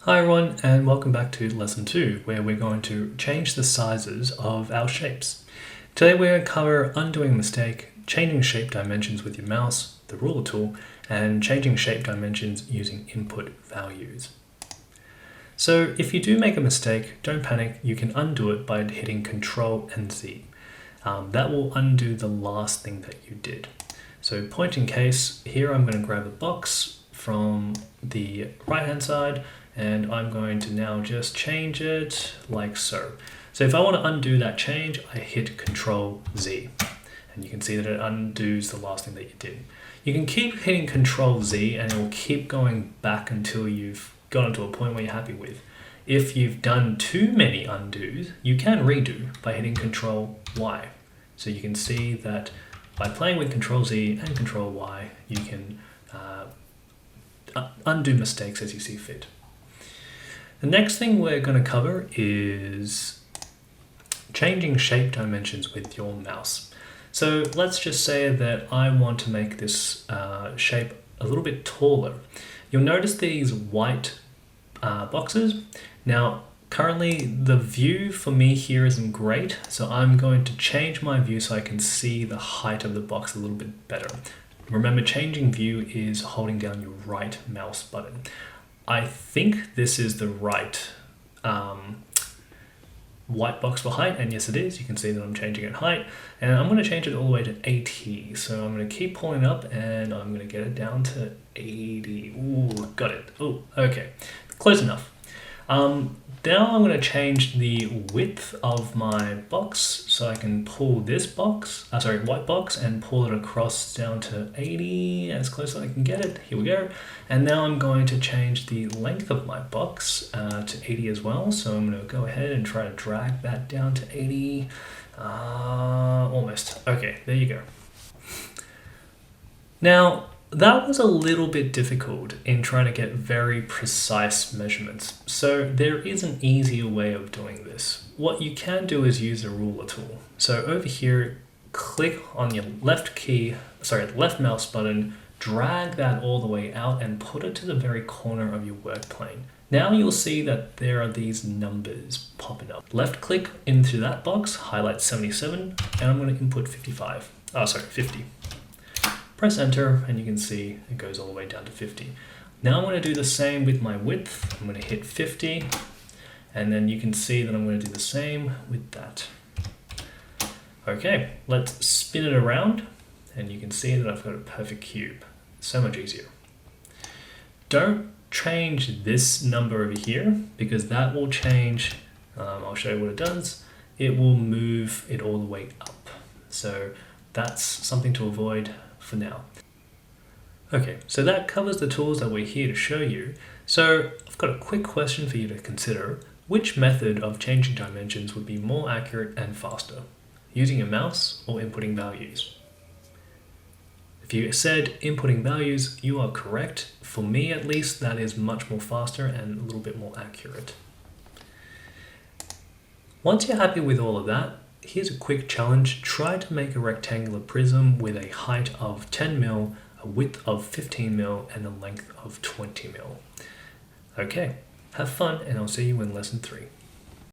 Hi everyone, and welcome back to lesson 2, where we're going to change the sizes of our shapes. Today we're going to cover undoing a mistake, changing shape dimensions with your mouse, the ruler tool, and changing shape dimensions using input values. So if you do make a mistake, don't panic, you can undo it by hitting Control and Z. That will undo the last thing that you did. So point in case, here I'm going to grab a box from the right hand side, and I'm going to now just change it like so. So if I want to undo that change, I hit Control Z, and you can see that it undoes the last thing that you did. You can keep hitting Control Z and it will keep going back until you've gotten to a point where you're happy with. If you've done too many undos, you can redo by hitting Control Y. So you can see that by playing with Control Z and Control Y, you can undo mistakes as you see fit. The next thing we're going to cover is changing shape dimensions with your mouse. So let's just say that I want to make this shape a little bit taller. You'll notice these white boxes. Now, currently the view for me here isn't great, so I'm going to change my view so I can see the height of the box a little bit better. Remember, changing view is holding down your right mouse button. I think this is the right white box for height, and yes it is. You can see that I'm changing it height, and I'm going to change it all the way to 80. So I'm going to keep pulling up and I'm going to get it down to 80. Ooh, got it. Oh, okay, close enough. Now I'm going to change the width of my box so I can pull this white box, and pull it across down to 80, as close as I can get it. Here we go. And now I'm going to change the length of my box to 80 as well. So I'm going to go ahead and try to drag that down to 80. Almost. Okay, there you go. Now, that was a little bit difficult in trying to get very precise measurements. So there is an easier way of doing this. What you can do is use the ruler tool. So over here, click on your left mouse button, drag that all the way out and put it to the very corner of your work plane. Now you'll see that there are these numbers popping up. Left click into that box, highlight 77, and I'm going to input 50. Press enter and you can see it goes all the way down to 50. Now I'm going to do the same with my width. I'm going to hit 50, and then you can see that I'm going to do the same with that. Okay, let's spin it around and you can see that I've got a perfect cube. So much easier. Don't change this number over here because that will change. I'll show you what it does. It will move it all the way up. So that's something to avoid for now. Okay, so that covers the tools that we're here to show you. So I've got a quick question for you to consider. Which method of changing dimensions would be more accurate and faster? Using a mouse or inputting values? If you said inputting values, you are correct. For me at least, that is much more faster and a little bit more accurate. Once you're happy with all of that, here's a quick challenge. Try to make a rectangular prism with a height of 10 mil, a width of 15 mil, and a length of 20 mil. Okay, have fun, and I'll see you in lesson 3.